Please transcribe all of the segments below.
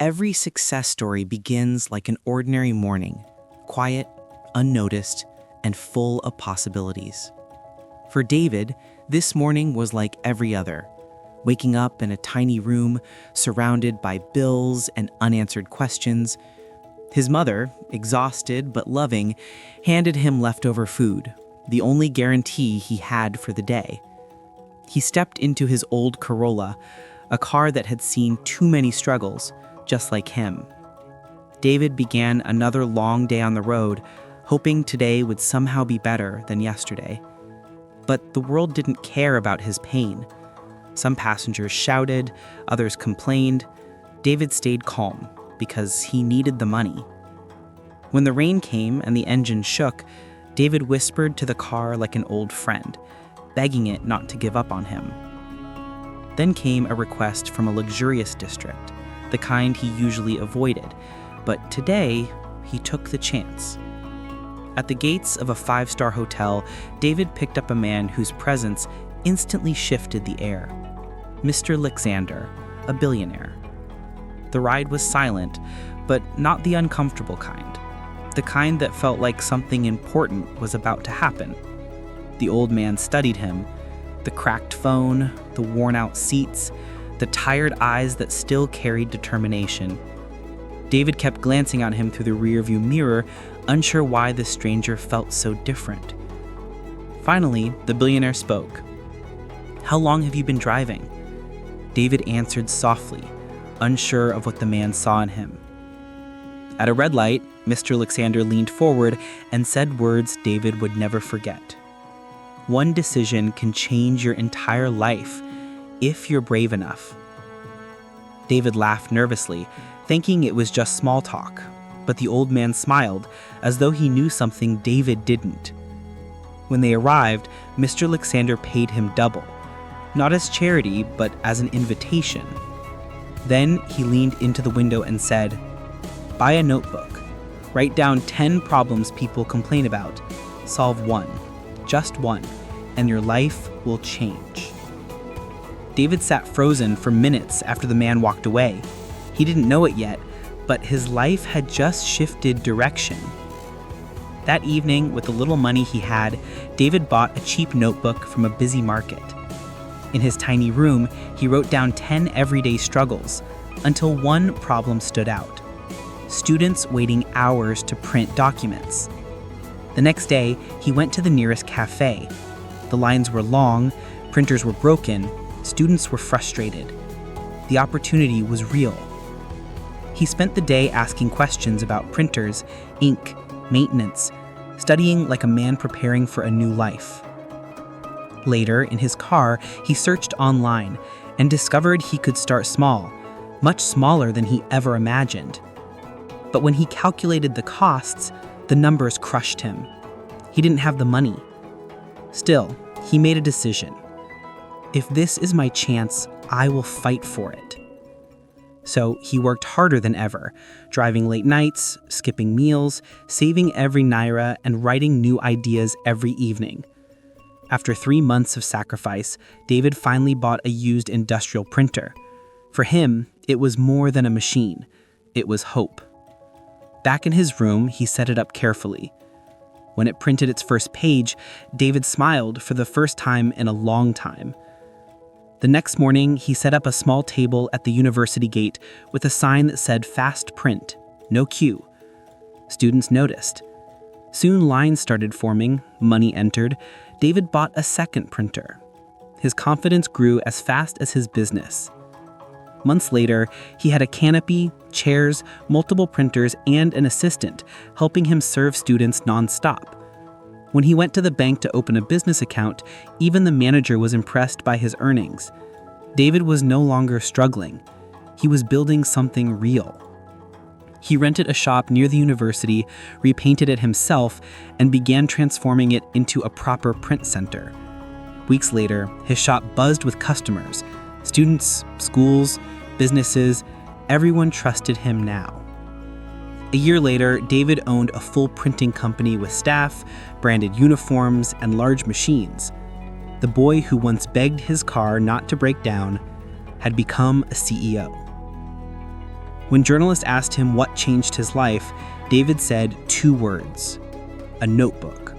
Every success story begins like an ordinary morning, quiet, unnoticed, and full of possibilities. For David, this morning was like every other, waking up in a tiny room surrounded by bills and unanswered questions. His mother, exhausted but loving, handed him leftover food, the only guarantee he had for the day. He stepped into his old Corolla, a car that had seen too many struggles, just like him. David began another long day on the road, hoping today would somehow be better than yesterday. But the world didn't care about his pain. Some passengers shouted, others complained. David stayed calm because he needed the money. When the rain came and the engine shook, David whispered to the car like an old friend, begging it not to give up on him. Then came a request from a luxurious district, the kind he usually avoided, but today he took the chance. At the gates of a 5-star hotel, David picked up a man whose presence instantly shifted the air. Mr. Lexander, a billionaire. The ride was silent, but not the uncomfortable kind. The kind that felt like something important was about to happen. The old man studied him. The cracked phone, the worn-out seats, the tired eyes that still carried determination. David kept glancing at him through the rearview mirror, unsure why the stranger felt so different. Finally, the billionaire spoke. "How long have you been driving?" David answered softly, unsure of what the man saw in him. At a red light, Mr. Lexander leaned forward and said words David would never forget. "One decision can change your entire life, if you're brave enough." David laughed nervously, thinking it was just small talk, but the old man smiled, as though he knew something David didn't. When they arrived, Mr. Lexander paid him double, not as charity, but as an invitation. Then he leaned into the window and said, "Buy a notebook. Write down 10 problems people complain about. Solve one, just one, and your life will change." David sat frozen for minutes after the man walked away. He didn't know it yet, but his life had just shifted direction. That evening, with the little money he had, David bought a cheap notebook from a busy market. In his tiny room, he wrote down 10 everyday struggles, until one problem stood out. Students waiting hours to print documents. The next day, he went to the nearest cafe. The lines were long, printers were broken, students were frustrated. The opportunity was real. He spent the day asking questions about printers, ink, maintenance, studying like a man preparing for a new life. Later, in his car, he searched online and discovered he could start small, much smaller than he ever imagined. But when he calculated the costs, the numbers crushed him. He didn't have the money. Still, he made a decision. If this is my chance, I will fight for it. So he worked harder than ever, driving late nights, skipping meals, saving every naira, and writing new ideas every evening. After 3 months of sacrifice, David finally bought a used industrial printer. For him, it was more than a machine. It was hope. Back in his room, he set it up carefully. When it printed its first page, David smiled for the first time in a long time. The next morning, he set up a small table at the university gate with a sign that said "Fast Print, no queue." Students noticed. Soon lines started forming, money entered. David bought a second printer. His confidence grew as fast as his business. Months later, he had a canopy, chairs, multiple printers, and an assistant, helping him serve students nonstop. When he went to the bank to open a business account, even the manager was impressed by his earnings. David was no longer struggling. He was building something real. He rented a shop near the university, repainted it himself, and began transforming it into a proper print center. Weeks later, his shop buzzed with customers. Students, schools, businesses, everyone trusted him now. A year later, David owned a full printing company with staff, branded uniforms, and large machines. The boy who once begged his car not to break down had become a CEO. When journalists asked him what changed his life, David said 2 words: a notebook.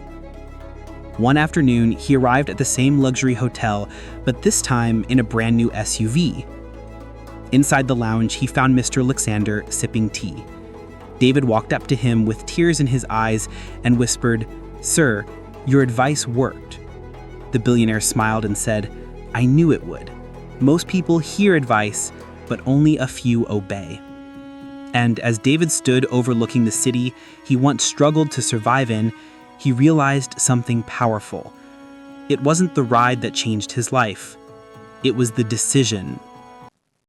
One afternoon, he arrived at the same luxury hotel, but this time in a brand new SUV. Inside the lounge, he found Mr. Lexander sipping tea. David walked up to him with tears in his eyes and whispered, "Sir, your advice worked." The billionaire smiled and said, "I knew it would. Most people hear advice, but only a few obey." And as David stood overlooking the city he once struggled to survive in, he realized something powerful. It wasn't the ride that changed his life. It was the decision